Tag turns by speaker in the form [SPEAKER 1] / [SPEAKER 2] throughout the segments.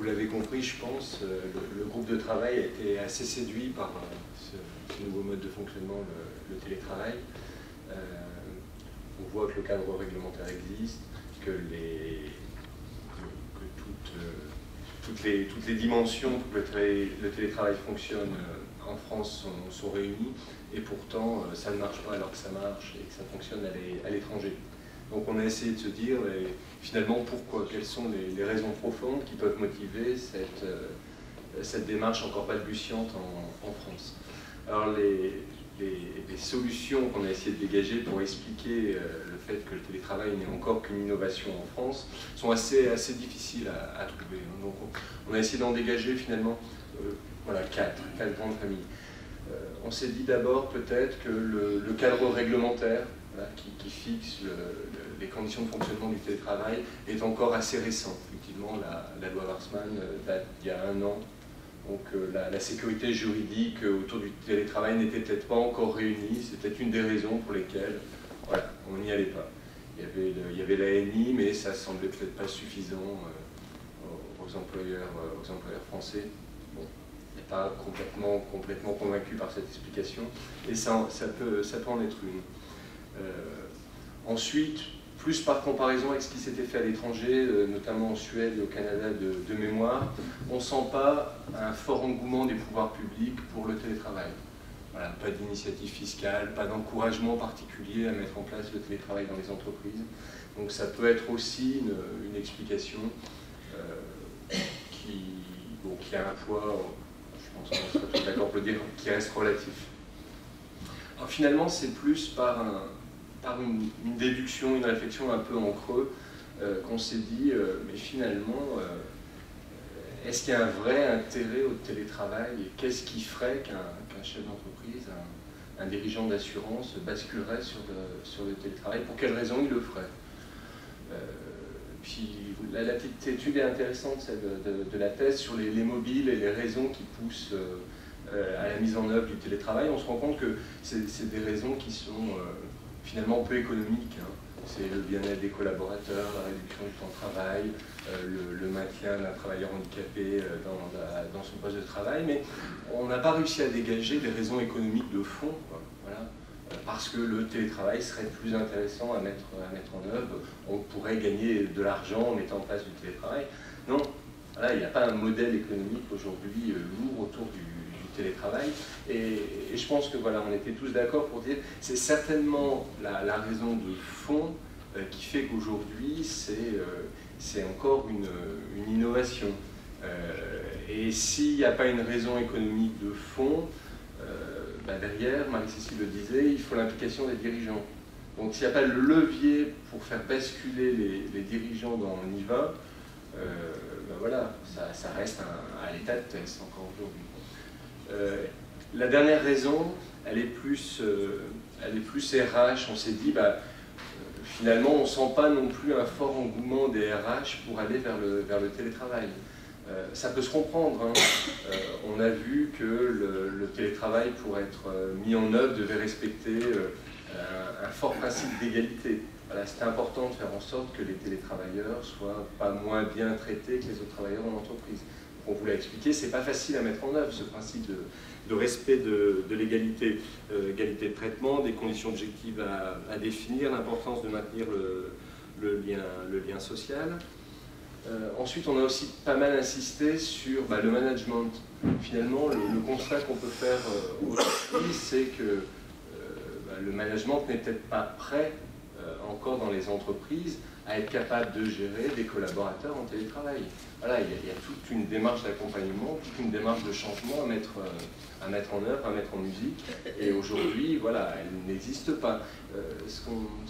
[SPEAKER 1] vous l'avez compris, je pense, le groupe de travail a été assez séduit par ce nouveau mode de fonctionnement, le télétravail. On voit que le cadre réglementaire existe, que toutes les dimensions pour que le télétravail fonctionne en France sont réunies, et pourtant ça ne marche pas alors que ça marche et que ça fonctionne à l'étranger. Donc on a essayé de se dire finalement pourquoi, quelles sont les raisons profondes qui peuvent motiver cette démarche encore balbutiante en France. Alors les solutions qu'on a essayé de dégager pour expliquer le fait que le télétravail n'est encore qu'une innovation en France sont assez difficiles à trouver. Donc on a essayé d'en dégager finalement voilà, quatre grandes familles. On s'est dit d'abord peut-être que le cadre réglementaire voilà, qui fixe les conditions de fonctionnement du télétravail est encore assez récent. Effectivement, la loi Warsmann date d'il y a 1 an. Donc la sécurité juridique autour du télétravail n'était peut-être pas encore réunie. C'est peut-être une des raisons pour lesquelles voilà, on n'y allait pas. Il y avait l'ANI, mais ça semblait peut-être pas suffisant aux employeurs français. Bon, on n'est pas complètement convaincu par cette explication, et ça peut en être une. Ensuite, plus par comparaison avec ce qui s'était fait à l'étranger, notamment en Suède et au Canada de mémoire, on ne sent pas un fort engouement des pouvoirs publics pour le télétravail. Voilà, pas d'initiative fiscale, pas d'encouragement particulier à mettre en place le télétravail dans les entreprises. Donc ça peut être aussi une explication qui a un poids, je pense qu'on sera tous d'accord pour le dire, qui reste relatif. Alors finalement, c'est plus par une déduction, une réflexion un peu en creux, qu'on s'est dit, mais finalement, est-ce qu'il y a un vrai intérêt au télétravail, et qu'est-ce qui ferait qu'un chef d'entreprise, un dirigeant d'assurance basculerait sur le télétravail? Pour quelles raisons il le ferait? Puis la petite étude est intéressante, celle de la thèse sur les mobiles et les raisons qui poussent à la mise en œuvre du télétravail. On se rend compte que c'est des raisons qui sont finalement peu économiques. Hein. C'est le bien-être des collaborateurs, la réduction du temps de travail, le maintien d'un travailleur handicapé dans son poste de travail, mais on n'a pas réussi à dégager des raisons économiques de fond, quoi. Voilà. Parce que le télétravail serait plus intéressant à mettre en œuvre, on pourrait gagner de l'argent en mettant en place du télétravail. Non, voilà, il n'y a pas un modèle économique aujourd'hui lourd autour du télétravail, et je pense que voilà, on était tous d'accord pour dire c'est certainement la raison de fond qui fait qu'aujourd'hui c'est encore une innovation. Et s'il n'y a pas une raison économique de fond, derrière, Marie-Cécile le disait, il faut l'implication des dirigeants. Donc s'il n'y a pas le levier pour faire basculer les dirigeants dans on y va, voilà, ça reste à l'état de test encore aujourd'hui. La dernière raison, elle est plus RH. On s'est dit, finalement, on ne sent pas non plus un fort engouement des RH pour aller vers le télétravail. Ça peut se comprendre. Hein. On a vu que le télétravail, pour être mis en œuvre, devait respecter un fort principe d'égalité. Voilà, c'était important de faire en sorte que les télétravailleurs soient pas moins bien traités que les autres travailleurs dans l'entreprise. On vous l'a expliqué, c'est pas facile à mettre en œuvre ce principe de respect de l'égalité, égalité de traitement, des conditions objectives à définir, l'importance de maintenir le lien social. Ensuite, on a aussi pas mal insisté sur le management. Finalement, le constat qu'on peut faire aujourd'hui, c'est que le management n'est peut-être pas prêt encore dans les entreprises à être capable de gérer des collaborateurs en télétravail. Voilà, il y a toute une démarche d'accompagnement, toute une démarche de changement à mettre en œuvre, à mettre en musique. Et aujourd'hui, voilà, elle n'existe pas. Ce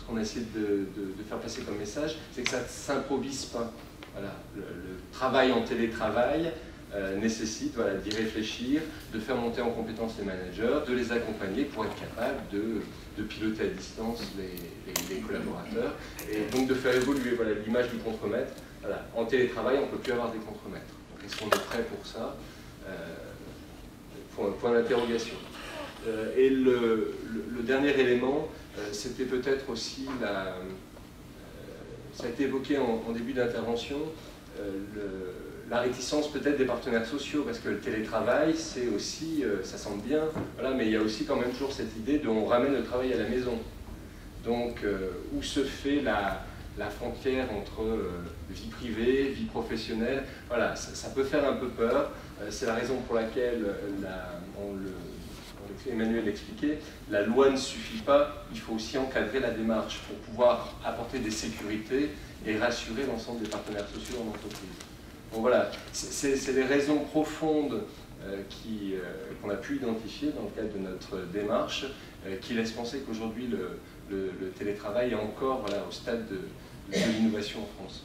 [SPEAKER 1] qu'on a essayé de faire passer comme message, c'est que ça ne s'improvise pas. Voilà, le travail en télétravail nécessite d'y réfléchir, de faire monter en compétence les managers, de les accompagner pour être capable de piloter à distance les collaborateurs, et donc de faire évoluer l'image du contremaître. Voilà, en télétravail, on ne peut plus avoir des contremaîtres. Donc est-ce qu'on est prêt pour ça? Point d'interrogation. Et le dernier élément, c'était peut-être aussi ça a été évoqué en début d'intervention, la réticence peut-être des partenaires sociaux, parce que le télétravail, c'est aussi, ça semble bien, voilà, mais il y a aussi quand même toujours cette idée de on ramène le travail à la maison. Donc, où se fait la frontière entre vie privée, vie professionnelle, voilà, ça peut faire un peu peur. C'est la raison pour laquelle, Emmanuel l'expliquait, la loi ne suffit pas, il faut aussi encadrer la démarche pour pouvoir apporter des sécurités et rassurer l'ensemble des partenaires sociaux en entreprise. Donc voilà, c'est les raisons profondes qu'on a pu identifier dans le cadre de notre démarche qui laissent penser qu'aujourd'hui le télétravail est encore, voilà, au stade de l'innovation en France.